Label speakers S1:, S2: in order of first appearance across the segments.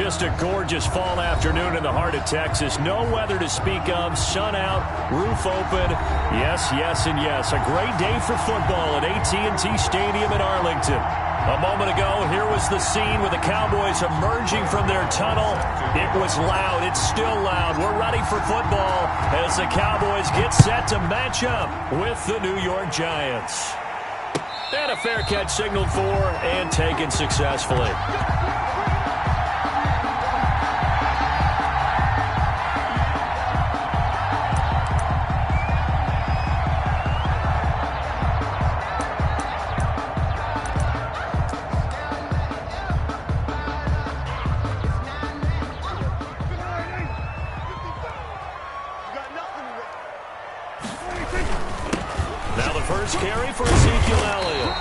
S1: Just a gorgeous fall afternoon in the heart of Texas. No weather to speak of. Sun out, roof open. Yes, yes, and yes. A great day for football at AT&T Stadium in Arlington. A moment ago, here was the scene with the Cowboys emerging from their tunnel. It was loud. It's still loud. We're ready for football as the Cowboys get set to match up with the New York Giants. And a fair catch signaled for and taken successfully. Now the first carry for Ezekiel Elliott.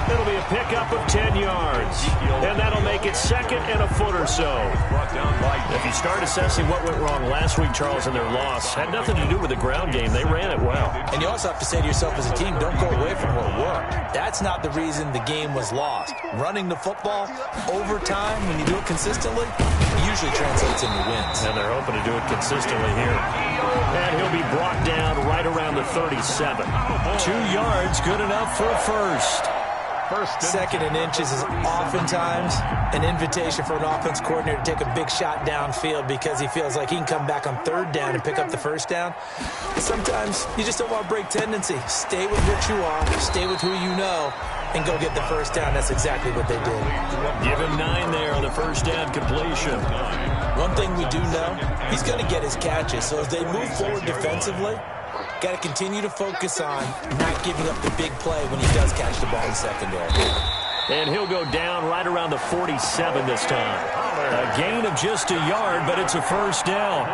S1: It'll be a pickup of 10 yards. And that'll make it second and a foot or so. If you start assessing what went wrong last week, Charles, in their loss, had nothing to do with the ground game. They ran it well.
S2: And you also have to say to yourself as a team, don't go away from what worked. That's not the reason the game was lost. Running the football over time, when you do it consistently, it usually translates into wins.
S1: And they're hoping to do it consistently here. And he'll be brought down right around the 37. 2 yards, good enough for a first.
S2: Second and inches is oftentimes an invitation for an offense coordinator to take a big shot downfield because he feels like he can come back on third down and pick up the first down. Sometimes you just don't want to break tendency. Stay with what you are, stay with who you know, and go get the first down. That's exactly what they did.
S1: Give him 9 there on the first down completion.
S2: One thing we do know, he's going to get his catches. So as they move forward defensively, got to continue to focus on not giving up the big play when he does catch the ball in secondary.
S1: And he'll go down right around the 47 this time. A gain of just a yard, but it's a first down.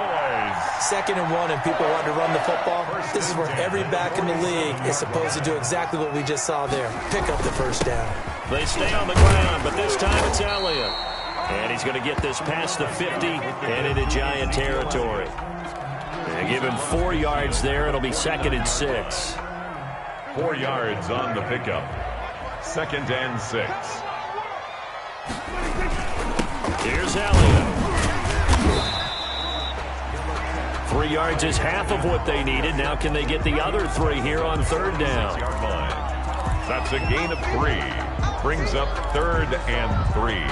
S2: 2nd and 1, and people want to run the football. This is where every back in the league is supposed to do exactly what we just saw there. Pick up the first down.
S1: They stay on the ground, but this time it's Elliott. And he's going to get this past the 50 and into Giant territory. And give him 4 yards there. It'll be 2nd and 6.
S3: 4 yards on the pickup. 2nd and 6.
S1: Here's Elliott. 3 yards is half of what they needed. Now can they get the other 3 here on third down?
S3: That's a gain of 3. Brings up 3rd and 3.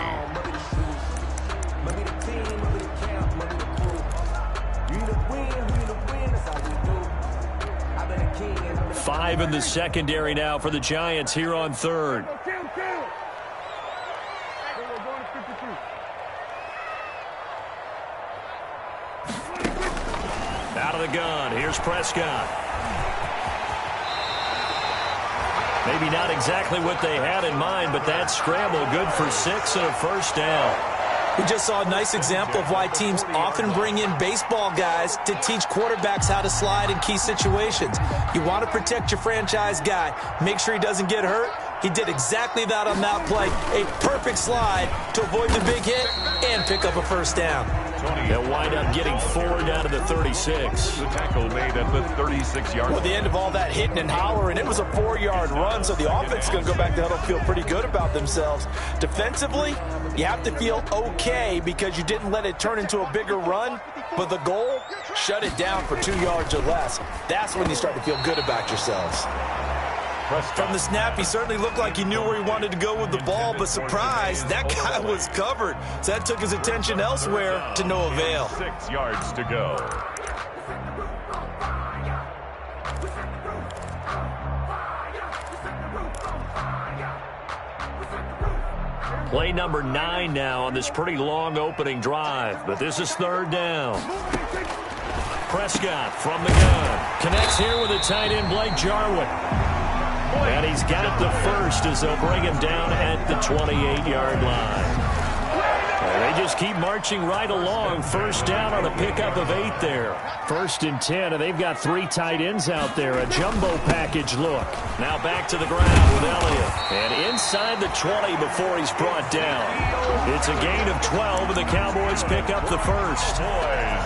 S1: 5 in the secondary now for the Giants here on third. Out of the gun. Here's Prescott. Maybe not exactly what they had in mind, but that scramble good for 6 and a first down.
S2: We just saw a nice example of why teams often bring in baseball guys to teach quarterbacks how to slide in key situations. You want to protect your franchise guy. Make sure he doesn't get hurt. He did exactly that on that play. A perfect slide to avoid the big hit and pick up a first down.
S1: They'll wind up getting 4 down to the 36.
S3: The tackle made at the 36-yard.
S2: Well, the end of all that hitting and hollering, it was a 4-yard run, so the offense is going to go back to huddle and feel pretty good about themselves. Defensively, you have to feel okay because you didn't let it turn into a bigger run, but the goal, shut it down for 2 yards or less. That's when you start to feel good about yourselves. From the snap, he certainly looked like he knew where he wanted to go with the ball, but surprise, that guy was covered. So that took his attention elsewhere to no avail.
S3: 6 yards to go.
S1: Play number 9 now on this pretty long opening drive, but this is third down. Prescott from the gun. Connects here with a tight end, Blake Jarwin. And he's got the first as they'll bring him down at the 28-yard line. And they just keep marching right along. First down on a pickup of 8 there. 1st and 10, and they've got 3 tight ends out there. A jumbo package look. Now back to the ground with Elliott. And inside the 20 before he's brought down. It's a gain of 12, and the Cowboys pick up the first.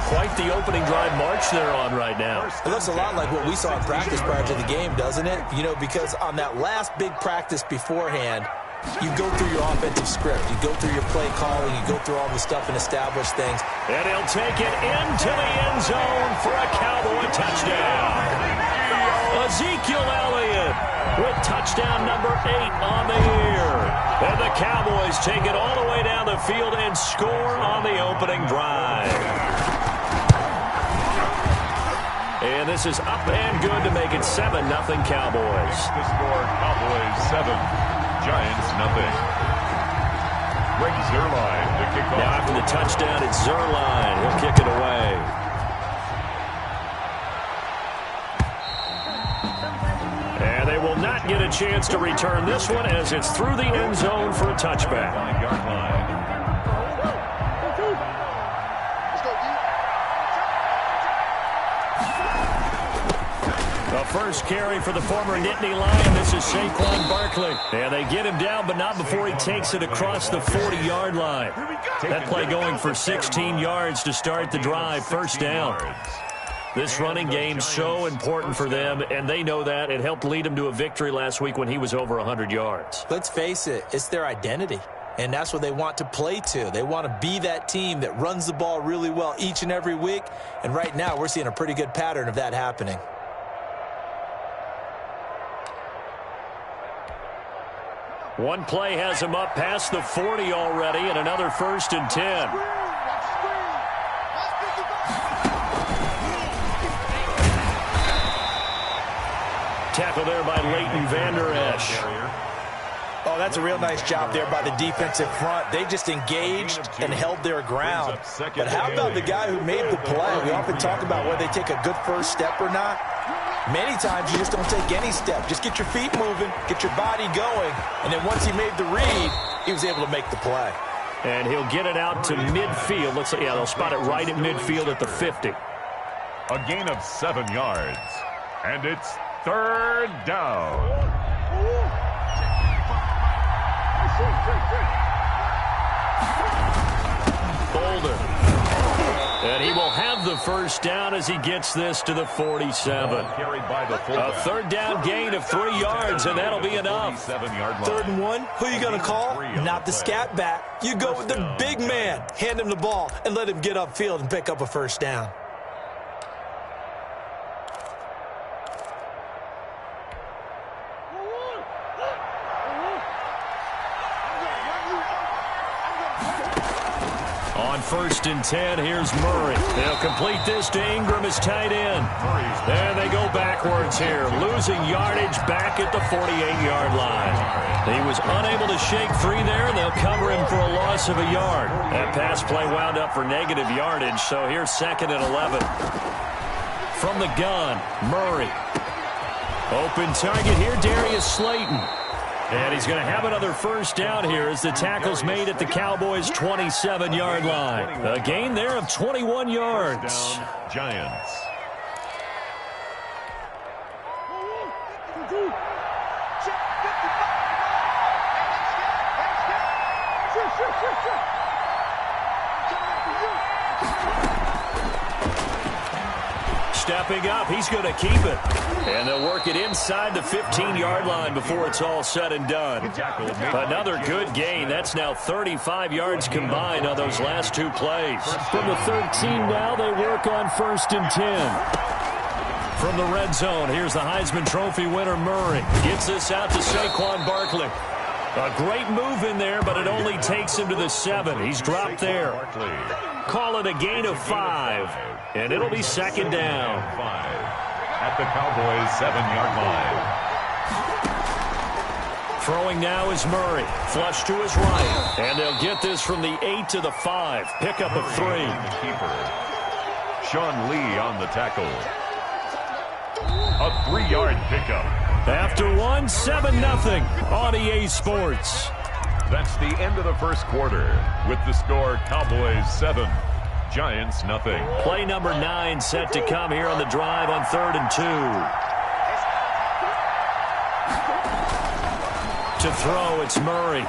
S1: Quite the opening drive march they're on right now.
S2: It looks a lot like what we saw in practice prior to the game, doesn't it? You know, because on that last big practice beforehand, You go through your offensive script. You go through your play calling. You go through all the stuff and establish things.
S1: And he'll take it into the end zone for a Cowboy touchdown. Ezekiel Elliott with touchdown number 8 on the year. And the Cowboys take it all the way down the field and score on the opening drive. And this is up and good to make it 7-0 Cowboys.
S3: The score, Cowboys 7, Giants nothing. Greg Zuerlein, the kickoff.
S1: Now after the touchdown, it's Zuerlein. He'll kick it away. And they will not get a chance to return this one as it's through the end zone for a touchback.
S3: 5-yard line.
S1: The first carry for the former Nittany Lion. This is Saquon Barkley. And they get him down, but not before he takes it across the 40-yard line. That play going for 16 yards to start the drive. First down. This running game so important for them, and they know that. It helped lead them to a victory last week when he was over 100 yards.
S2: Let's face it, it's their identity. And that's what they want to play to. They want to be that team that runs the ball really well each and every week. And right now, we're seeing a pretty good pattern of that happening.
S1: One play has him up past the 40 already, and another 1st and 10. Tackle there by Leighton Vander Esch.
S2: Oh, that's a real nice job there by the defensive front. They just engaged and held their ground. But how about the guy who made the play? We often talk about whether they take a good first step or not. Many times you just don't take any step. Just get your feet moving, get your body going, and then once he made the read, he was able to make the play.
S1: And he'll get it out to midfield. Let's see, yeah, they'll spot it right at midfield at the 50.
S3: A gain of 7 yards. And it's 3rd down.
S1: Bolden. And he will have the first down as he gets this to the 47. A 3rd down gain of 3 yards, and that'll be enough.
S2: 3rd and 1, who are you going to call? Not the scat back. You go with the big man. Hand him the ball and let him get upfield and pick up a first down.
S1: On 1st and 10, here's Murray. They'll complete this to Ingram as tight end. And they go backwards here, losing yardage back at the 48-yard line. He was unable to shake free there, and they'll cover him for a loss of a yard. That pass play wound up for negative yardage, so here's 2nd and 11. From the gun, Murray. Open target here, Darius Slayton. And he's going to have another first down here as the tackle's made at the Cowboys' 27-yard line. A gain there of 21 yards.
S3: Giants.
S1: Stepping up, he's going to keep it. And they'll work it inside the 15-yard line before it's all said and done. Another good gain. That's now 35 yards combined on those last 2 plays. From the 13 now, they work on 1st and 10. From the red zone, here's the Heisman Trophy winner, Murray. Gets this out to Saquon Barkley. A great move in there, but it only takes him to the 7. He's dropped there. Call it a gain of 5, and it'll be 2nd down.
S3: 5 at the Cowboys' 7-yard line.
S1: Throwing now is Murray. Flush to his right. And they'll get this from the 8 to the 5. Pickup of 3.
S3: Sean Lee on the tackle. A 3-yard pickup.
S1: After 1, 7-0 on EA Sports.
S3: That's the end of the first quarter with the score Cowboys 7, Giants nothing.
S1: Play number 9 set to come here on the drive on 3rd and 2. To throw, it's Murray.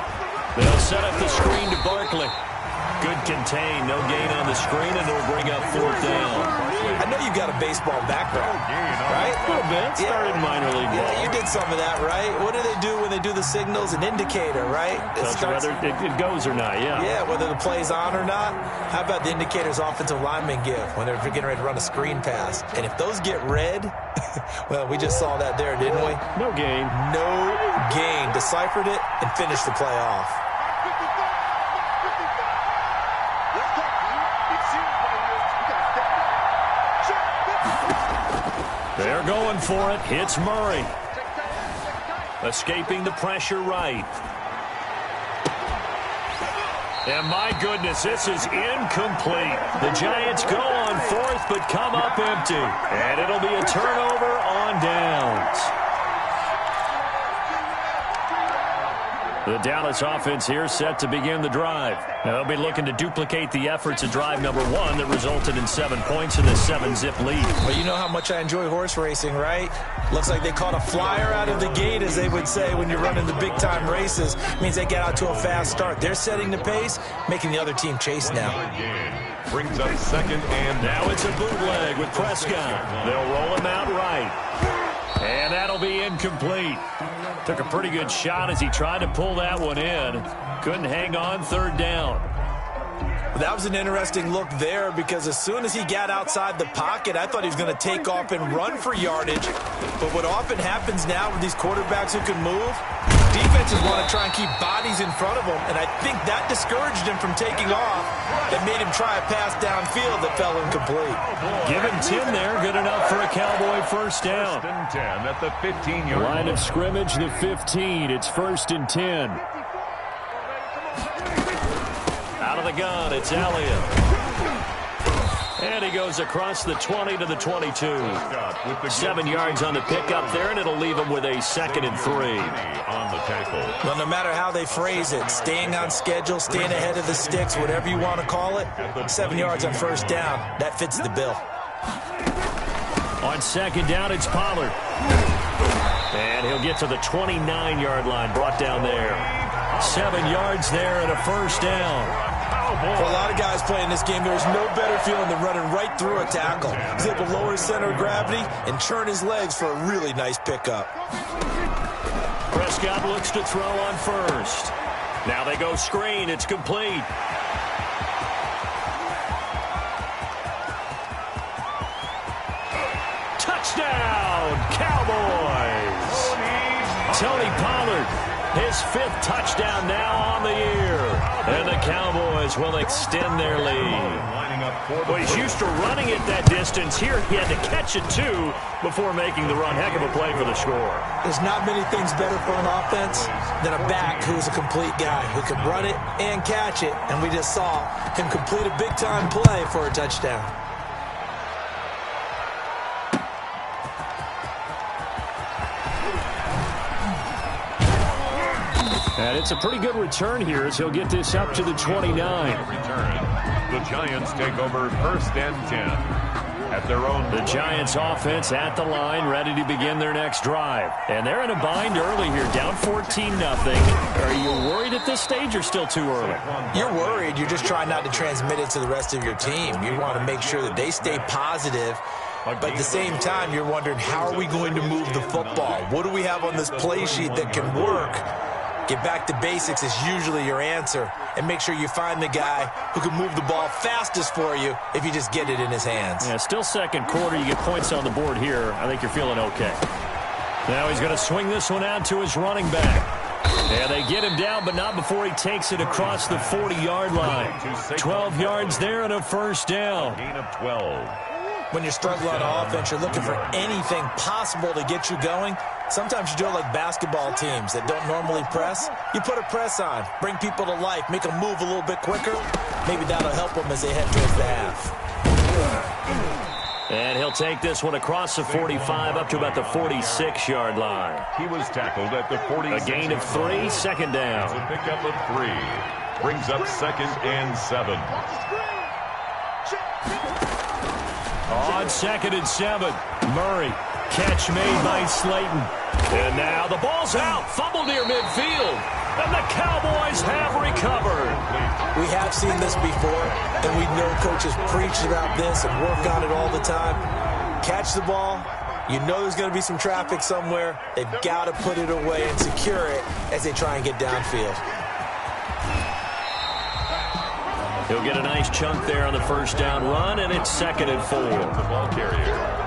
S1: They'll set up the screen to Barkley. good contain. No gain on the screen, and it'll bring up 4th down.
S2: I know you've got a baseball background, right?
S1: A little bit. Started minor league ball.
S2: Yeah, you did some of that, right? What do they do when they do the signals? An indicator, right?
S1: Whether it goes or not, yeah.
S2: Yeah, whether the play's on or not. How about the indicators offensive linemen give when they're getting ready to run a screen pass? And if those get red, well, we just saw that there, didn't we?
S1: No gain.
S2: No gain. Deciphered it and finished the play off.
S1: They're going for it. It's Murray. Escaping the pressure right. And my goodness, this is incomplete. The Giants go on 4th, but come up empty. And it'll be a turnover on downs. The Dallas offense here set to begin the drive. Now they'll be looking to duplicate the efforts of drive number 1 that resulted in 7 points in the 7-zip lead.
S2: Well, you know how much I enjoy horse racing, right? Looks like they caught a flyer out of the gate, as they would say when you're running the big-time races. It means they get out to a fast start. They're setting the pace, making the other team chase now.
S3: Brings up 2nd and
S1: now it's a bootleg with Prescott. They'll roll him out right. And that'll be incomplete. Took a pretty good shot as he tried to pull that one in. Couldn't hang on 3rd down.
S2: That was an interesting look there, because as soon as he got outside the pocket, I thought he was going to take off and run for yardage. But what often happens now with these quarterbacks who can move, defenses want to try and keep bodies in front of them, and I think that discouraged him from taking off. That made him try a pass downfield that fell incomplete.
S1: Give him 10 there, good enough for a Cowboy 1st down.
S3: 1st and 10 at the 15-yard
S1: line of scrimmage, the 15. It's 1st and 10. Out of the gun, it's Elliott. And he goes across the 20 to the 22. 7 yards on the pickup there, and it'll leave him with a 2nd and 3.
S3: On the tackle.
S2: Well, no matter how they phrase it, staying on schedule, staying ahead of the sticks, whatever you want to call it, 7 yards on 1st down, that fits the bill.
S1: On 2nd down, it's Pollard. And he'll get to the 29-yard line, brought down there. 7 yards there and a 1st down.
S2: For a lot of guys playing this game, there's no better feeling than running right through a tackle. He's able to lower his center of gravity and churn his legs for a really nice pickup.
S1: Prescott looks to throw on 1st. Now they go screen. It's complete. Touchdown, Cowboys! Tony Pollard, his 5th touchdown now on the year. And the Cowboys will extend their lead. Well, he's used to running it that distance. Here he had to catch it, too, before making the run. Heck of a play for the score.
S2: There's not many things better for an offense than a back who's a complete guy, who can run it and catch it. And we just saw him complete a big-time play for a touchdown.
S1: And it's a pretty good return here as he'll get this up to the 29.
S3: Return. The Giants take over 1st and 10 at their own.
S1: The Giants offense at the line, ready to begin their next drive. And they're in a bind early here, down 14-0. Are you worried at this stage or still too early?
S2: You're worried. You're just trying not to transmit it to the rest of your team. You want to make sure that they stay positive. But at the same time, you're wondering, how are we going to move the football? What do we have on this play sheet that can work? Get back to basics is usually your answer. And make sure you find the guy who can move the ball fastest for you if you just get it in his hands.
S1: Yeah, still 2nd quarter. You get points on the board here. I think you're feeling okay. Now he's going to swing this one out to his running back. And they get him down, but not before he takes it across the 40-yard line. 12 yards there and a 1st down.
S3: Gain of 12.
S2: When you're struggling on offense, you're looking for anything possible to get you going. Sometimes you do it like basketball teams that don't normally press. You put a press on, bring people to life, make them move a little bit quicker. Maybe that'll help them as they head towards the half.
S1: And he'll take this one across the 45 up to about the 46-yard line.
S3: He was tackled at the 46.
S1: A gain of 3, 2nd down.
S3: A pickup of 3. Brings up 2nd and 7.
S1: On 2nd and 7, Murray. Catch made by Slayton. And now the ball's out. Fumble near midfield. And the Cowboys have recovered.
S2: We have seen this before, and we know coaches preach about this and work on it all the time. Catch the ball. You know there's going to be some traffic somewhere. They've got to put it away and secure it as they try and get downfield.
S1: He'll get a nice chunk there on the first down run, and it's 2nd and 4.
S3: The ball carrier.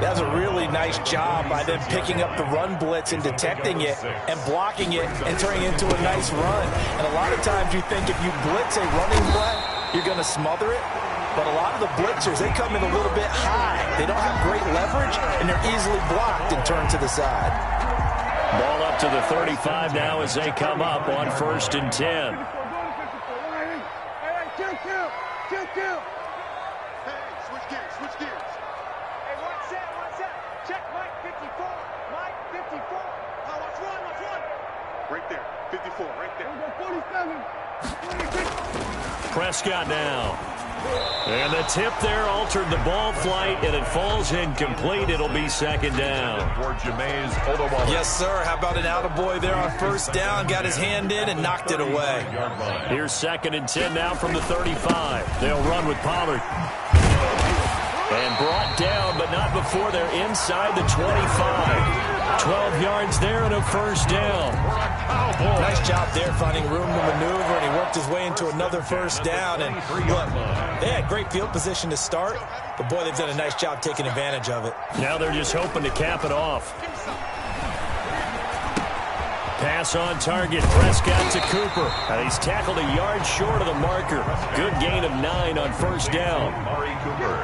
S2: That was a really nice job by them picking up the run blitz and detecting it and blocking it and turning it into a nice run. And a lot of times you think if you blitz a running play, you're going to smother it. But a lot of the blitzers, they come in a little bit high. They don't have great leverage, and they're easily blocked and turned to the side.
S1: Ball up to the 35 now as they come up on 1st and 10.
S4: Right there, 54, right there.
S1: Prescott now. And the tip there altered the ball flight, and it falls incomplete. It'll be 2nd down.
S2: Yes, sir. How about an attaboy there on 1st down? Got his hand in and knocked it away.
S1: Here's 2nd and 10 now from the 35. They'll run with Pollard. And brought down, but not before they're inside the 25. 12 yards there and a 1st down.
S2: Nice job there finding room to maneuver, and he worked his way into another 1st down. And look, they had great field position to start, but boy, they've done a nice job taking advantage of it.
S1: Now they're just hoping to cap it off. Pass on target, Prescott to Cooper. And he's tackled a yard short of the marker. Good gain of 9 on 1st down.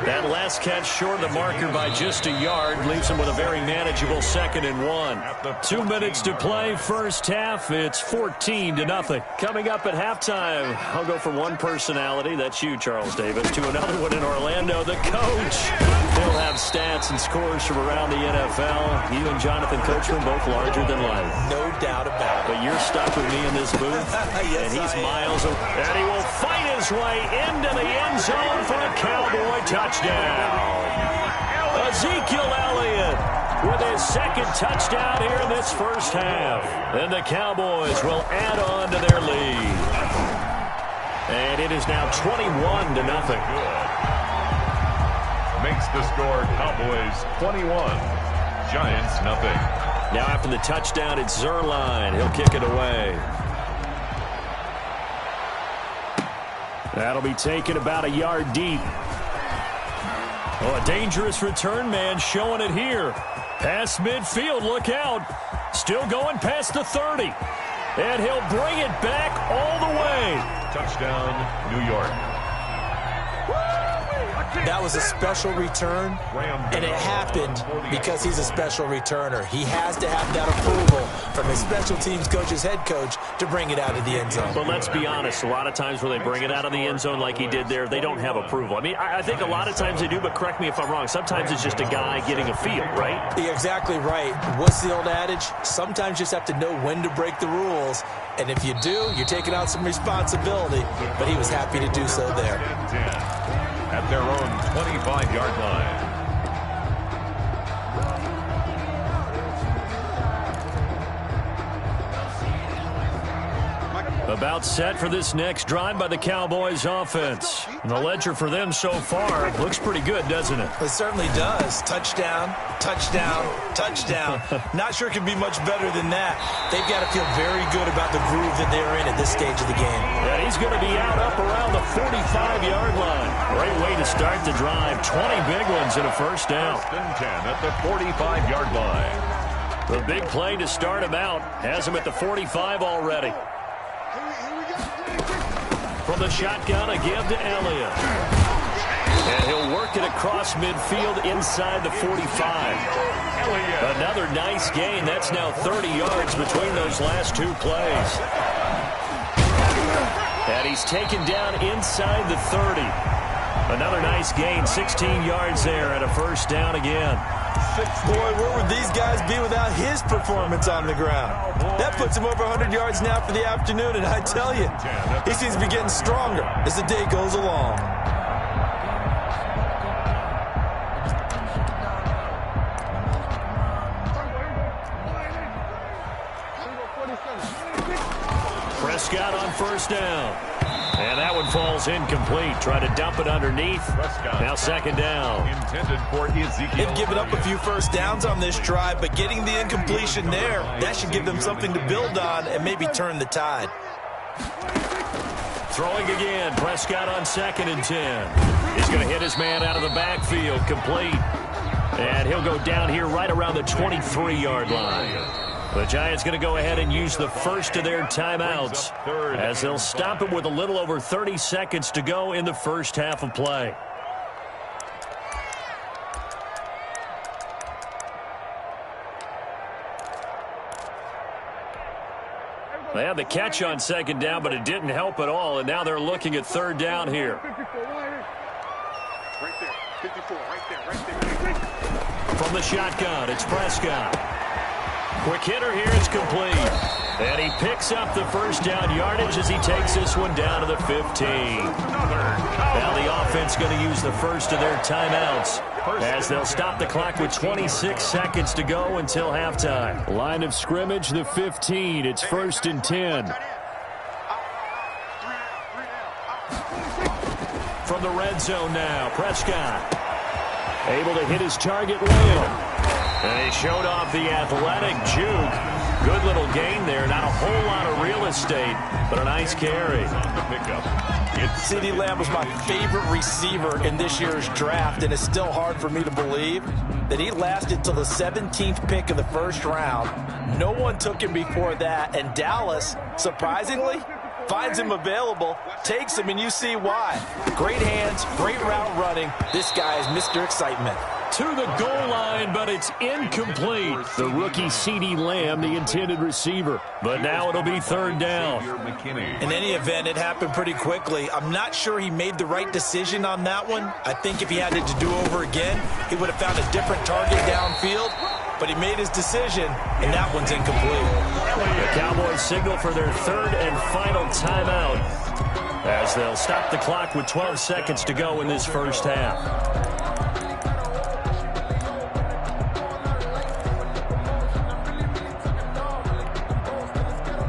S1: That last catch short of the marker by just a yard leaves him with a very manageable 2nd and 1. 2 minutes to play, first half. It's 14-0. Coming up at halftime, I'll go from one personality, that's you, Charles Davis, to another one in Orlando, the coach. He'll have stats and scores from around the NFL. You and Jonathan Coachman both larger than life.
S2: No doubt about it.
S1: But you're stuck with me in this booth,
S2: Yes,
S1: and he's miles away. And he will fight his way into the end zone for a Cowboy touchdown. Ezekiel Elliott with his 2nd touchdown here in this first half. And the Cowboys will add on to their lead. And it is now 21-0.
S3: Makes the score Cowboys 21, Giants nothing.
S1: Now after the touchdown, it's Zerline. He'll kick it away. That'll be taken about a yard deep. Oh, a dangerous return man showing it here. Past midfield, look out. Still going past the 30. And he'll bring it back all the way.
S3: Touchdown, New York.
S2: That was a special return, and it happened because he's a special returner. He has to have that approval from his special teams coach's head coach to bring it out of the end zone.
S1: But let's be honest, a lot of times when they bring it out of the end zone like he did there, they don't have approval. I mean, I think a lot of times they do, but correct me if I'm wrong. Sometimes it's just a guy getting a feel, right?
S2: You're exactly right. What's the old adage? Sometimes you just have to know when to break the rules. And if you do, you're taking out some responsibility. But he was happy to do so there.
S3: At their own 25-yard line.
S1: About set for this next drive by the Cowboys offense. And the ledger for them so far looks pretty good, doesn't it?
S2: It certainly does. Touchdown, touchdown, touchdown. Not sure it can be much better than that. They've got to feel very good about the groove that they're in at this stage of the game.
S1: And he's going to be out up around the 45-yard line. Great way to start the drive. 20 big ones and a first down.
S3: First and 10 at the 45-yard line.
S1: The big play to start him out has him at the 45 already. From the shotgun, a give to Elliott. And he'll work it across midfield inside the 45. Another nice gain. That's now 30 yards between those last two plays. And he's taken down inside the 30. Another nice gain, 16 yards there and a first down again.
S2: Boy, where would these guys be without his performance on the ground? That puts him over 100 yards now for the afternoon, and I tell you, he seems to be getting stronger as the day goes along.
S1: Prescott on first down. And that one falls incomplete. Try to dump it underneath. Now second down.
S3: Intended for Ezekiel.
S2: They've given up a few first downs on this drive, but getting the incompletion there, that should give them something to build on and maybe turn the tide.
S1: Throwing again. Prescott on 2nd and 10. He's going to hit his man out of the backfield. Complete. And he'll go down here right around the 23-yard line. The Giants going to go ahead and use the first of their timeouts as they'll stop it with a little over 30 seconds to go in the first half of play. They had the catch on 2nd down, but it didn't help at all, and now they're looking at 3rd down here.
S4: Right there. 54. Right there.
S1: From the shotgun, it's Prescott. Quick hitter here is complete. And he picks up the first down yardage as he takes this one down to the 15. Now the offense going to use the first of their timeouts as they'll stop the clock with 26 seconds to go until halftime. Line of scrimmage, the 15. It's 1st and 10. From the red zone now, Prescott able to hit his target, Lamb. And he showed off the athletic juke. Good little gain there. Not a whole lot of real estate, but a nice carry.
S2: CeeDee Lamb was my favorite receiver in this year's draft, and it's still hard for me to believe that he lasted till the 17th pick of the first round. No one took him before that, and Dallas, surprisingly, finds him available, takes him, and you see why. Great hands, great route running. This guy is Mr. Excitement.
S1: To the goal line, but it's incomplete. The rookie CeeDee Lamb, the intended receiver. But now it'll be 3rd down.
S2: In any event, it happened pretty quickly. I'm not sure he made the right decision on that one. I think if he had it to do over again, he would have found a different target downfield. But he made his decision, and that one's incomplete.
S1: The Cowboys signal for their 3rd and final timeout as they'll stop the clock with 12 seconds to go in this first half.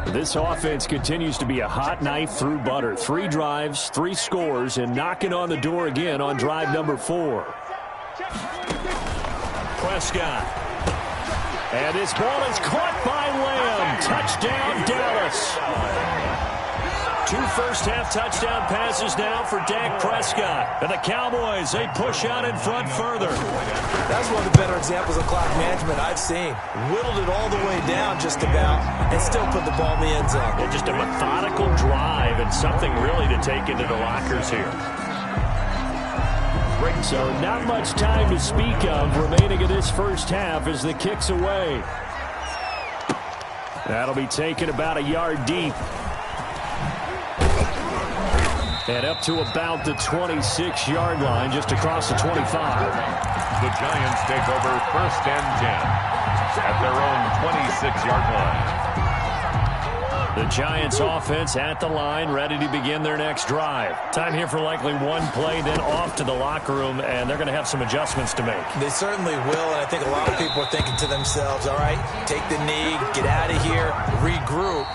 S1: This offense continues to be a hot knife through butter. 3 drives, 3 scores, and knocking on the door again on drive number 4. Prescott. And this ball is caught by Lamb. Touchdown, Dallas. 2 first-half touchdown passes now for Dak Prescott. And the Cowboys, they push out in front further.
S2: That's one of the better examples of clock management I've seen. Whittled it all the way down just about and still put the ball in the end zone.
S1: Yeah, just a methodical drive and something really to take into the lockers here. So not much time to speak of remaining in this first half as the kick's away. That'll be taken about a yard deep. And up to about the 26-yard line, just across the 25.
S3: The Giants take over 1st and 10 at their own 26-yard line.
S1: The Giants offense at the line, ready to begin their next drive. Time here for likely one play, then off to the locker room, and they're going to have some adjustments to make.
S2: They certainly will, and I think a lot of people are thinking to themselves, all right, take the knee, get out of here, regroup.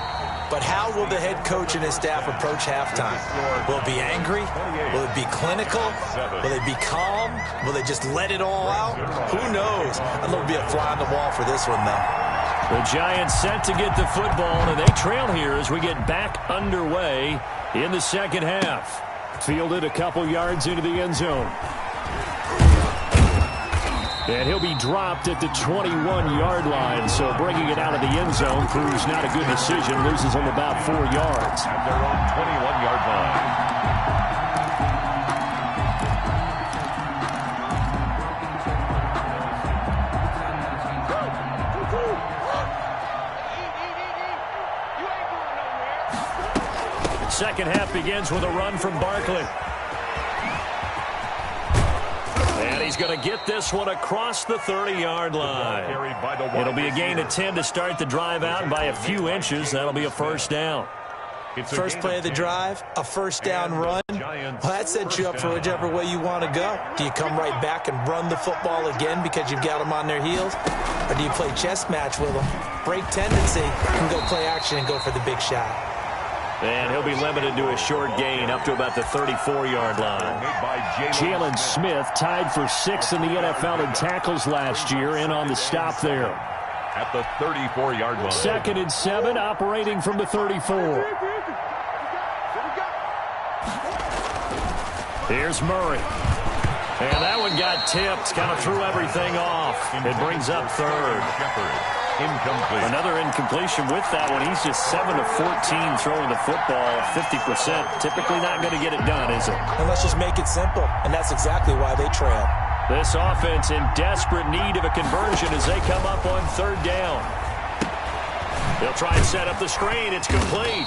S2: But how will the head coach and his staff approach halftime? Will it be angry? Will it be clinical? Will it be calm? Will they just let it all out? Who knows? I'd love to be a fly on the wall for this one, though.
S1: The Giants set to get the football, and they trail here as we get back underway in the second half. Fielded a couple yards into the end zone. And he'll be dropped at the 21-yard line, so bringing it out of the end zone proves not a good decision. Loses him about 4 yards.
S3: At their own 21-yard line.
S1: Second half begins with a run from Barkley. And he's going to get this one across the 30-yard line. It'll be a gain of 10 to start the drive out, and by a few inches, that'll be a first down.
S2: First play of the drive, a first down run. Well, that sets you up for whichever way you want to go. Do you come right back and run the football again because you've got them on their heels? Or do you play chess match with them? Break tendency and go play action and go for the big shot.
S1: And he'll be limited to a short gain up to about the 34-yard line. Jalen Smith tied for 6th in the NFL in tackles last year, in on the stop there.
S3: At the 34-yard line.
S1: 2nd and 7, operating from the 34. Here's Murray. And that one got tipped, kind of threw everything off. It brings up 3rd.
S3: Incomplete.
S1: Another incompletion with that one. He's just 7 of 14 throwing the football, 50%. Typically not going to get it done, is it?
S2: And let's just make it simple, and that's exactly why they trail.
S1: This offense in desperate need of a conversion as they come up on 3rd down. They'll try and set up the screen. It's complete.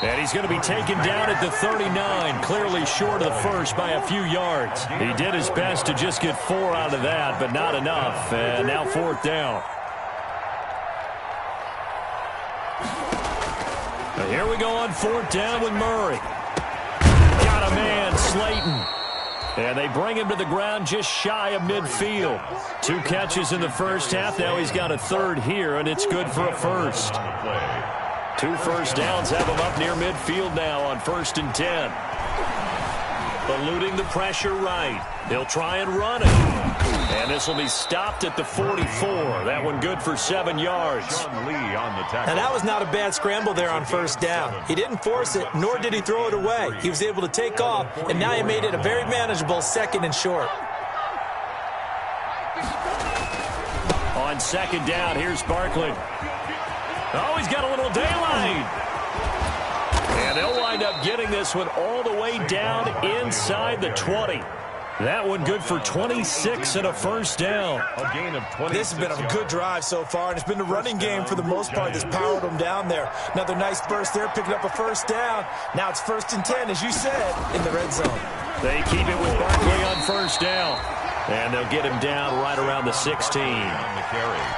S1: And he's going to be taken down at the 39, clearly short of the first by a few yards. He did his best to just get 4 out of that, but not enough. And now 4th down. Now here we go on 4th down with Murray. Got a man, Slayton. And they bring him to the ground just shy of midfield. 2 catches in the first half. Now he's got a 3rd here, and it's good for a 1st. 2 first downs have him up near midfield now on 1st and 10. Eluding the pressure right. He'll try and run it. And this will be stopped at the 44. That one good for 7 yards.
S3: John Lee on the tackle.
S2: And that was not a bad scramble there on 1st down. He didn't force it, nor did he throw it away. He was able to take off, and now he made it a very manageable 2nd and short.
S1: On 2nd down, here's Barkley. Oh, he's got a little daylight. And they'll wind up getting this one all the way down inside the 20. That one good for 26 and a 1st down.
S3: A gain of 20.
S2: This has been a good drive so far, and it's been the running game for the most part that's powered them down there. Another nice burst there, picking up a 1st down. Now it's 1st and 10, as you said, in the red zone.
S1: They keep it with Barkley on 1st down. And they'll get him down right around the 16.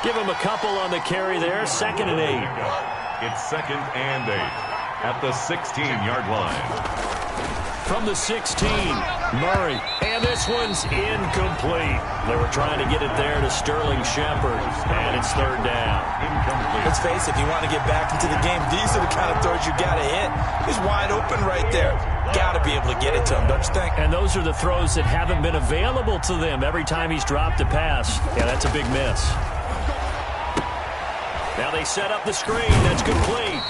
S1: Give him a couple on the carry there. 2nd and 8.
S3: It's 2nd and 8 at the 16-yard line.
S1: From the 16, Murray. And this one's incomplete. They were trying to get it there to Sterling Shepard. And it's 3rd down.
S3: Incomplete.
S2: Let's face it, if you want to get back into the game, these are the kind of throws you got to hit. He's wide open right there. Got to be able to get it to him, don't you think?
S1: And those are the throws that haven't been available to them every time he's dropped a pass. Yeah, that's a big miss. Now they set up the screen. That's complete.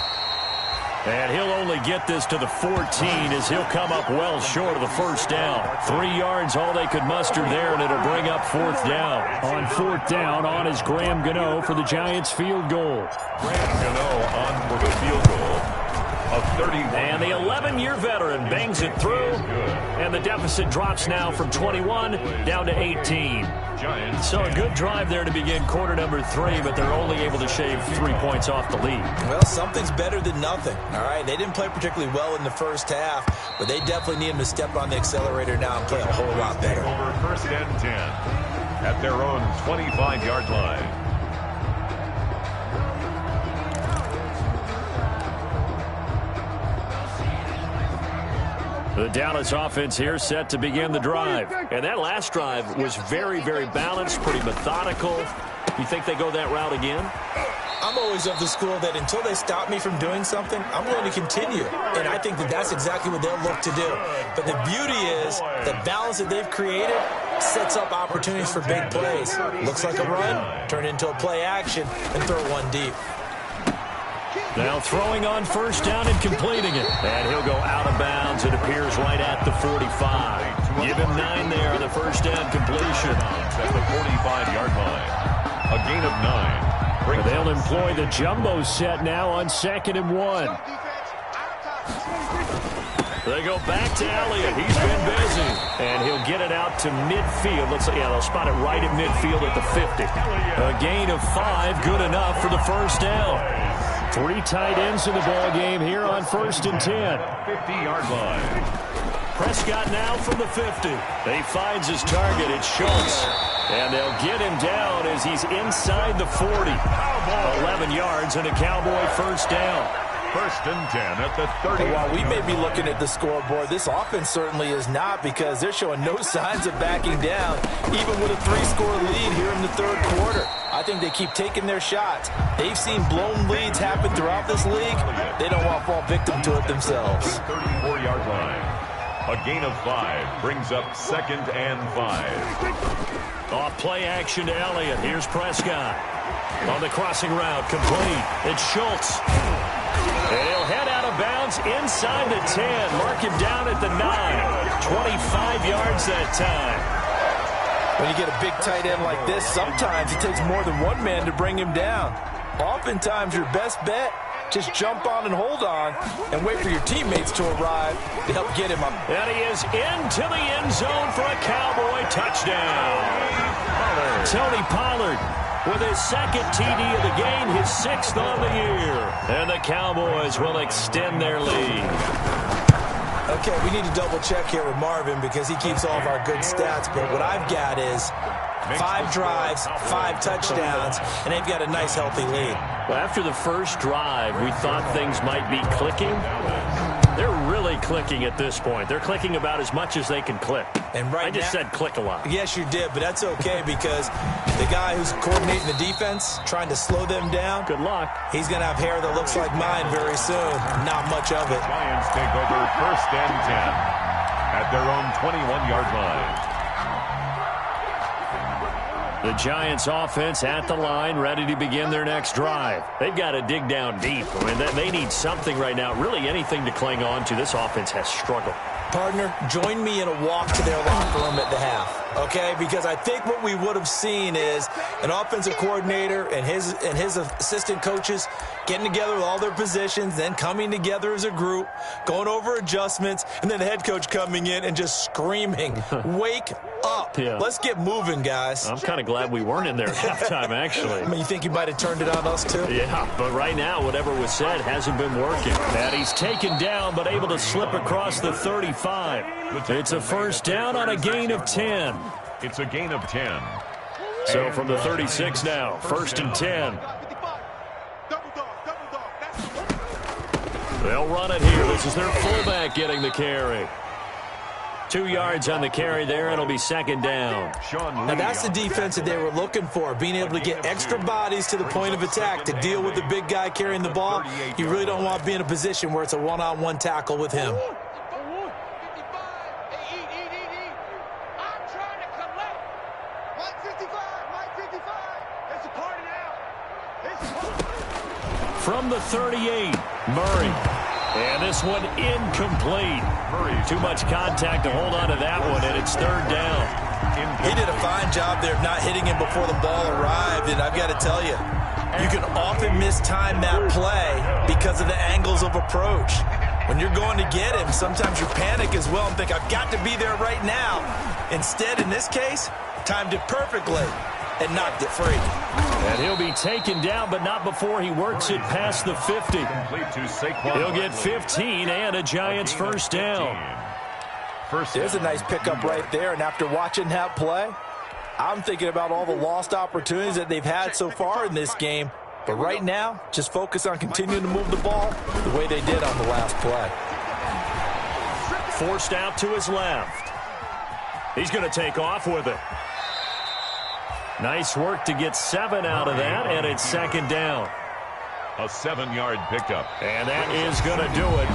S1: And he'll only get this to the 14 as he'll come up well short of the 1st down. 3 yards, all they could muster there, and it'll bring up 4th down. On 4th down, on is Graham Gano for the Giants field goal.
S3: Graham Gano on for the field goal. A 31.
S1: And the 11-year veteran bangs it through, and the deficit drops now from 21 down to 18. So a good drive there to begin quarter number 3, but they're only able to shave 3 points off the lead.
S2: Well, something's better than nothing, all right? They didn't play particularly well in the first half, but they definitely need him to step on the accelerator now and play a whole lot better.
S3: Over 1st and 10 at their own 25-yard line.
S1: The Dallas offense here set to begin the drive. And that last drive was very, very balanced, pretty methodical. You think they go that route again?
S2: I'm always of the school that until they stop me from doing something, I'm going to continue. And I think that that's exactly what they'll look to do. But the beauty is the balance that they've created sets up opportunities for big plays. Looks like a run, turn it into a play action, and throw one deep.
S1: Now throwing on 1st down and completing it. And he'll go out of bounds. It appears right at the 45. Give him 9 there on the 1st down completion.
S3: At the 45-yard line. A gain of 9.
S1: They'll employ the jumbo set now on 2nd and 1. They go back to Elliott. He's been busy. And he'll get it out to midfield. Looks like, yeah, they'll spot it right at midfield at the 50. A gain of 5, good enough for the 1st down. 3 tight ends in the ball game here on 1st and 10.
S3: 50-yard line.
S1: Prescott now from the 50. He finds his target. It's Schultz. And they'll get him down as he's inside the 40. 11 yards and a Cowboy 1st down.
S3: 1st and 10 at the 30.
S2: And while we may be looking at the scoreboard, this offense certainly is not, because they're showing no signs of backing down, even with a 3-score lead here in the 3rd quarter. I think they keep taking their shots. They've seen blown leads happen throughout this league. They don't want to fall victim to it themselves.
S3: 34-yard line. A gain of 5 brings up 2nd and 5.
S1: Off play action to Elliott. Here's Prescott. On the crossing route, complete. It's Schultz. And he'll head out of bounds inside the 10. Mark him down at the 9. 25 yards that time.
S2: When you get a big tight end like this, sometimes it takes more than one man to bring him down. Oftentimes, your best bet, just jump on and hold on and wait for your teammates to arrive to help get him up.
S1: And he is into the end zone for a Cowboy touchdown. Tony Pollard with his 2nd TD of the game, his 6th on the year. And the Cowboys will extend their lead.
S2: Okay, we need to double-check here with Marvin because he keeps all of our good stats, but what I've got is 5 drives, 5 touchdowns, and they've got a nice, healthy lead.
S1: Well, after the first drive, we thought things might be clicking. They're really clicking at this point. They're clicking about as much as they can click.
S2: And
S1: I just said click a lot.
S2: Yes, you did, but that's okay because the guy who's coordinating the defense, trying to slow them down,
S1: good luck.
S2: He's going to have hair that looks like mine very soon. Not much of it.
S3: Giants take over 1st and 10 at their own 21-yard line.
S1: The Giants offense at the line, ready to begin their next drive. They've got to dig down deep. I mean, they need something right now, really anything to cling on to. This offense has struggled.
S2: Partner, join me in a walk to their locker room at the half, okay? Because I think what we would have seen is an offensive coordinator and his assistant coaches getting together with all their positions, then coming together as a group, going over adjustments, and then the head coach coming in and just screaming, wake up.
S1: Yeah.
S2: Let's get moving, guys.
S1: I'm kind of glad we weren't in there at halftime, actually.
S2: I mean, you think you might have turned it on us, too?
S1: Yeah, but right now, whatever was said hasn't been working. And he's taken down, but able to slip across the 35. It's a first down on a gain of 10.
S3: It's a gain of 10.
S1: So from the 36 now, 1st and 10. They'll run it here. This is their fullback getting the carry. 2 yards on the carry there, and it'll be 2nd down.
S2: Now, that's the defense that they were looking for, being able to get extra bodies to the point of attack to deal with the big guy carrying the ball. You really don't want to be in a position where it's a one-on-one tackle with him.
S1: From the 38, Murray. And this one incomplete. Too much contact to hold on to that one, and it's 3rd down.
S2: He did a fine job there of not hitting him before the ball arrived, and I've got to tell you, you can often mistime that play because of the angles of approach. When you're going to get him, sometimes you panic as well and think, I've got to be there right now. Instead, in this case, timed it perfectly and knocked it free.
S1: And he'll be taken down, but not before he works it past the 50. He'll get 15 and a Giants first down.
S2: There's a nice pickup right there, and after watching that play, I'm thinking about all the lost opportunities that they've had so far in this game. But right now, just focus on continuing to move the ball the way they did on the last play.
S1: Forced out to his left. He's going to take off with it. Nice work to get 7 out of that, and it's 2nd down.
S3: A 7-yard pickup.
S1: And that is going to do it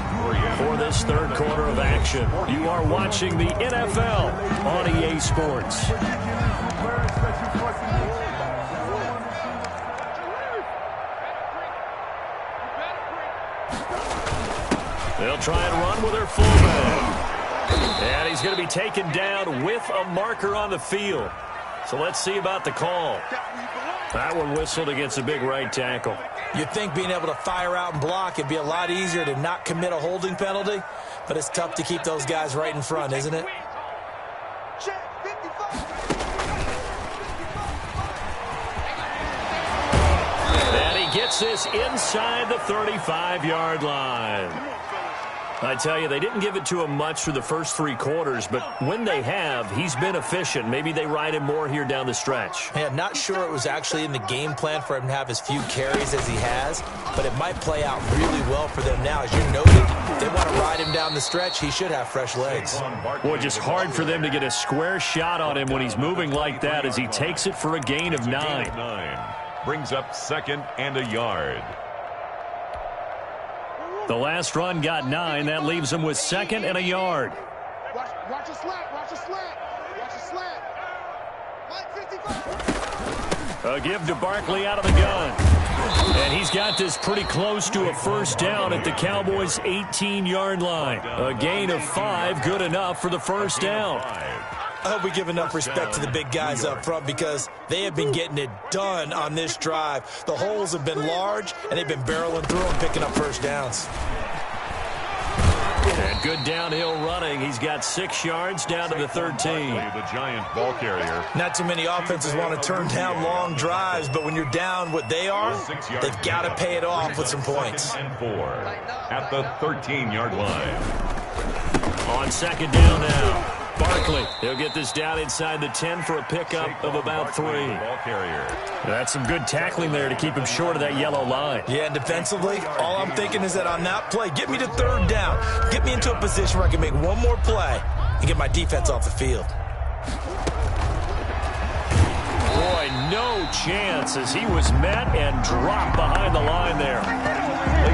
S1: for this 3rd quarter of action. You are watching the NFL on EA Sports. They'll try and run with their fullback. And he's going to be taken down with a marker on the field. So let's see about the call. That one whistled against a big right tackle.
S2: You'd think being able to fire out and block it'd be a lot easier to not commit a holding penalty, but it's tough to keep those guys right in front, isn't it? And he gets this inside the 35-yard line.
S1: I tell you, they didn't give it to him much through the first 3 quarters, but when they have, he's been efficient. Maybe they ride him more here down the stretch.
S2: Yeah, not sure it was actually in the game plan for him to have as few carries as he has, but it might play out really well for them now. As you noted, if they want to ride him down the stretch, he should have fresh legs.
S1: Boy, just hard for them to get a square shot on him when he's moving like that as he takes it for a gain of 9.
S3: Brings up 2nd and a yard.
S1: The last run got 9. That leaves him with 2nd and a yard.
S4: Watch a slant. Watch a slant. Watch a slant. Mike 55.
S1: A give to Barkley out of the gun. And he's got this pretty close to a first down at the Cowboys' 18-yard line. A gain of 5, good enough for the first down.
S2: I hope we give enough respect to the big guys up front because they have been getting it done on this drive. The holes have been large, and they've been barreling through them, picking up first downs.
S1: And good downhill running. He's got 6 yards down to the 13.
S3: The giant ball carrier.
S2: Not too many offenses want to turn down long drives, but when you're down what they are, they've got to pay it off with some points.
S3: And 4 at the 13-yard line.
S1: On 2nd down now. Barkley, he'll get this down inside the 10 for a pickup of about 3.
S3: Ball carrier.
S1: That's some good tackling there to keep him short of that yellow line.
S2: Yeah, and defensively, all I'm thinking is that on that play, get me to 3rd down. Get me into a position where I can make one more play and get my defense off the field.
S1: Boy, no chance as he was met and dropped behind the line there.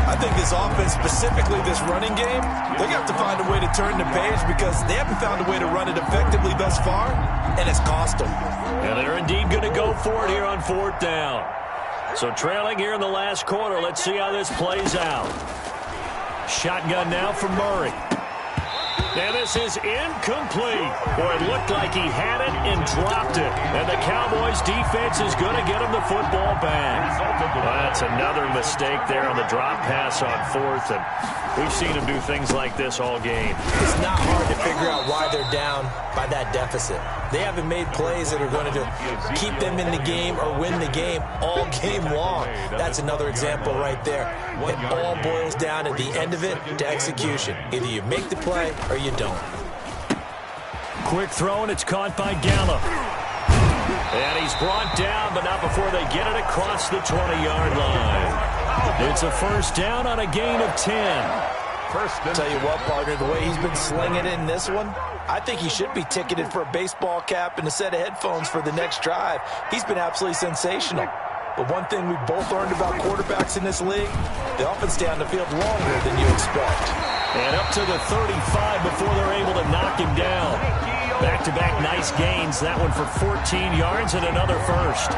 S2: I think this offense, specifically this running game, they're going to have to find a way to turn the page because they haven't found a way to run it effectively thus far, and it's cost them.
S1: And they're indeed going to go for it here on 4th down. So trailing here in the last quarter, let's see how this plays out. Shotgun now from Murray. And this is incomplete. Boy, it looked like he had it and dropped it. And the Cowboys defense is going to get him the football back. That's another mistake there on the drop pass on 4th. And we've seen him do things like this all game.
S2: It's not hard to figure out why they're down by that deficit. They haven't made plays that are going to keep them in the game or win the game all game long. That's another example right there. It all boils down at the end of it to execution. Either you make the play or you don't.
S1: Quick throw, and it's caught by Gallup. And he's brought down, but not before they get it across the 20-yard line. It's a first down on a gain of 10.
S2: I'll tell you what, partner, the way he's been slinging it in this one, I think he should be ticketed for a baseball cap and a set of headphones for the next drive. He's been absolutely sensational. But one thing we've both learned about quarterbacks in this league, they often stay on the field longer than you expect.
S1: And up to the 35 before they're able to knock him down. Back-to-back nice gains. That one for 14 yards and another first.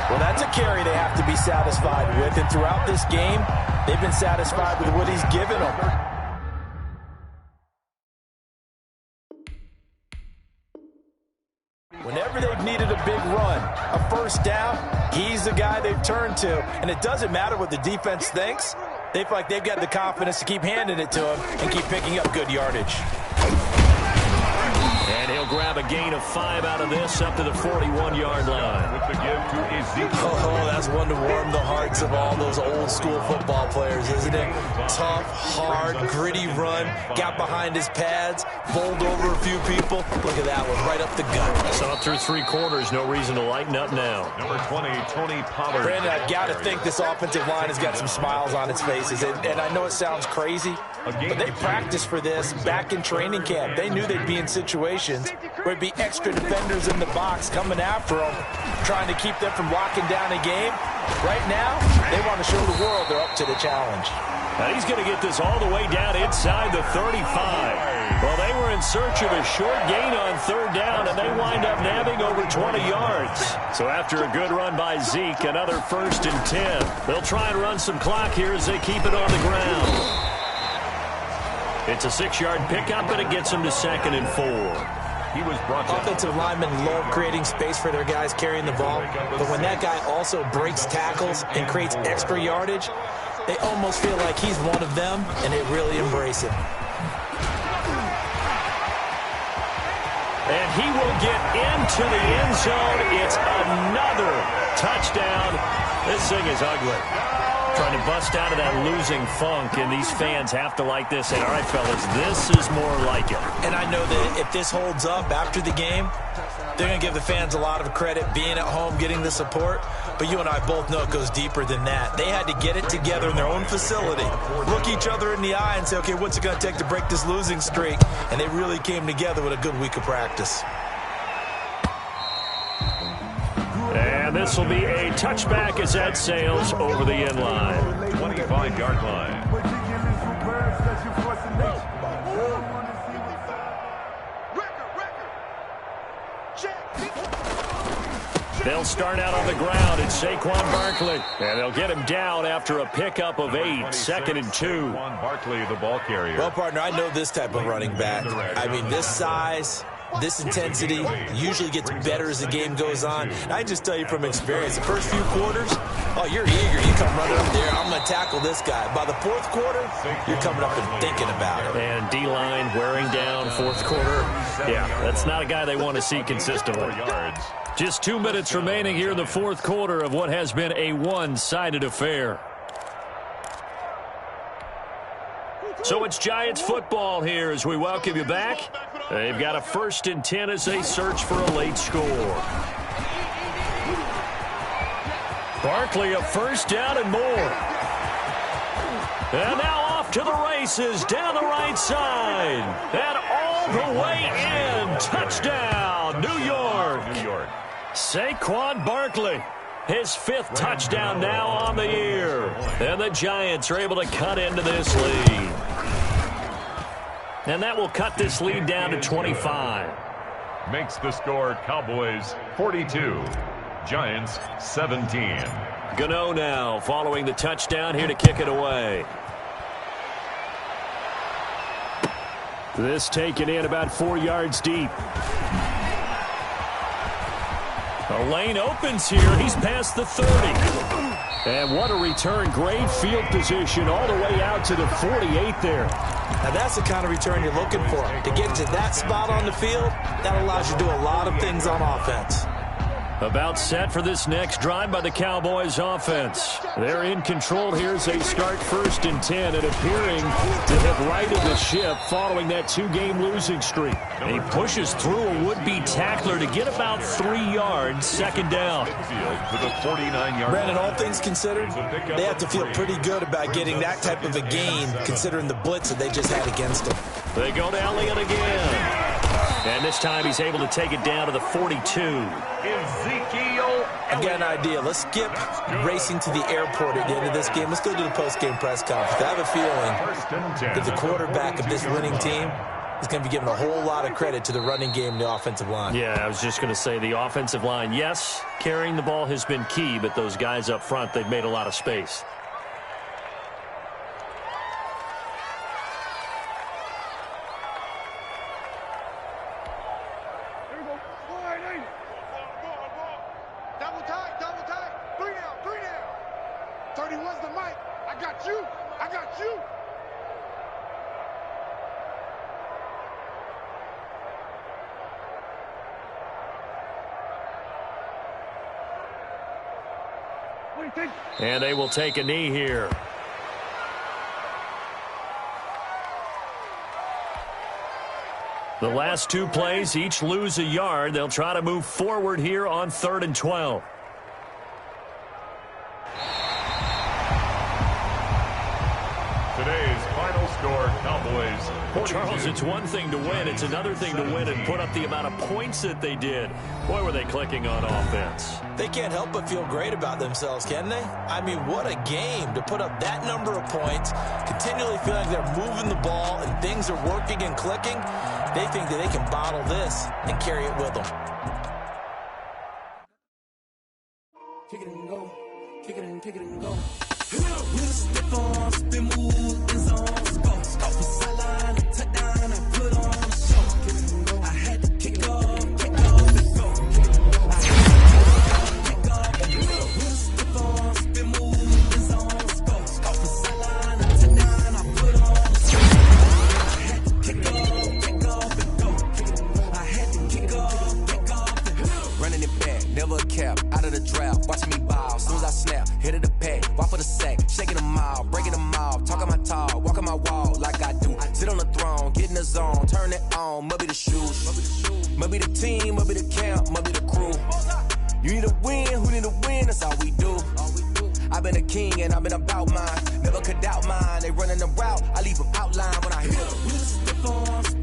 S2: Well, that's a carry they have to be satisfied with. And throughout this game, they've been satisfied with what he's given them. Whenever they've needed a big run, a first down, he's the guy they've turned to. And it doesn't matter what the defense thinks. They feel like they've got the confidence to keep handing it to him and keep picking up good yardage.
S1: And he'll grab a gain of 5 out of this up to the 41-yard line.
S3: With the give to Ezekiel.
S2: Oh, that's one to warm the hearts of all those old-school football players, isn't it? Tough, hard, gritty run, got behind his pads, bowled over a few people. Look at that one, right up the gut.
S1: So up through 3 quarters, no reason to lighten up now.
S3: Number 20, Tony Pollard.
S2: Brandon, I've got to think this offensive line has got some smiles on its faces. And I know it sounds crazy, but they practiced for this back in training camp. They knew they'd be in situations where it'd be extra defenders in the box coming after them, trying to keep them from locking down a game. Right now, they want to show the world they're up to the challenge.
S1: Now he's going to get this all the way down inside the 35. Well, they were in search of a short gain on 3rd down, and they wind up nabbing over 20 yards. So after a good run by Zeke, another 1st and 10. They'll try and run some clock here as they keep it on the ground. It's a 6-yard pickup, and it gets them to 2nd and 4.
S3: He was brought to
S2: Offensive linemen love creating space for their guys carrying the ball, but when that guy also breaks tackles and creates extra yardage, they almost feel like he's one of them, and they really embrace it.
S1: And he will get into the end zone. It's another touchdown. This thing is ugly. Trying to bust out of that losing funk, and these fans have to like this. And all right, fellas, this is more like it.
S2: And I know that if this holds up after the game, they're going to give the fans a lot of credit being at home, getting the support. But you and I both know it goes deeper than that. They had to get it together in their own facility, look each other in the eye and say, okay, what's it going to take to break this losing streak? And they really came together with a good week of practice.
S1: And this will be a touchback as that sails over the end line.
S3: 25-yard line.
S1: They'll start out on the ground. It's Saquon Barkley. And they'll get him down after a pickup of 8, 2nd and 2.
S3: Saquon Barkley, the ball carrier.
S2: Well, partner, I know this type of running back. I mean, this size, this intensity usually gets better as the game goes on. And I just tell you from experience, the first few quarters, oh, you're eager. You come running up there. I'm going to tackle this guy. By the fourth quarter, you're coming up and thinking about it.
S1: And D-line wearing down fourth quarter. Yeah, that's not a guy they want to see consistently. Just 2 minutes remaining here in the fourth quarter of what has been a one-sided affair. So it's Giants football here as we welcome you back. They've got a 1st and 10 as they search for a late score. Barkley a first down and more. And now off to the races down the right side. And all the way in. Touchdown, New York. Saquon Barkley. His 5th touchdown now on the year. And the Giants are able to cut into this lead. And that will cut this lead down to 25.
S3: Makes the score Cowboys 42, Giants 17.
S1: Gano now following the touchdown here to kick it away. This taken in about 4 yards deep. The lane opens here. He's past the 30. And what a return. Great field position all the way out to the 48 there.
S2: Now, that's the kind of return you're looking for. To get to that spot on the field, that allows you to do a lot of things on offense.
S1: About set for this next drive by the Cowboys offense. They're in control here as they start 1st and 10 and appearing to have righted the ship following that 2-game losing streak. And he pushes through a would-be tackler to get about 3 yards, 2nd down.
S2: Brandon, all things considered, they have to feel pretty good about getting that type of a gain considering the blitz that they just had against them.
S1: They go to Elliott again. And this time he's able to take it down to the 42.
S2: I've got an idea. Let's skip racing to the airport at the end of this game. Let's go to the post-game press conference. I have a feeling that the quarterback of this winning team is going to be giving a whole lot of credit to the running game and the offensive line.
S1: Yeah, I was just going to say the offensive line, yes, carrying the ball has been key, but those guys up front, they've made a lot of space. And they will take a knee here. The last 2 plays, each lose a yard. They'll try to move forward here on 3rd and 12.
S3: Today's final score, Cowboys 42.
S1: Charles, it's one thing to win. It's another thing to win and put up the amount of points that they did. Boy, were they clicking on offense.
S2: They can't help but feel great about themselves, can they? I mean, what a game to put up that number of points, continually feel like they're moving the ball and things are working and clicking. They think that they can bottle this and carry it with them.
S5: Kick it and go. Kick it and go. With a step on, spin move, in zone, go. Off the sideline, touchdown, I put on a show. I had to kick off and go. I had to kick off and go. With a step on, spin move, in zone, go. Off the sideline, touchdown, I put on a show. I had to kick off and go. I had to kick off and go. Running it back, never a cap, out of the drought, watching me ball. As soon as I snap, hit of the pad, walk for the sack, shake king and I've been about mine. Never could doubt mine. They running the route, I leave them outlined when I hit 'em with a stiff arm.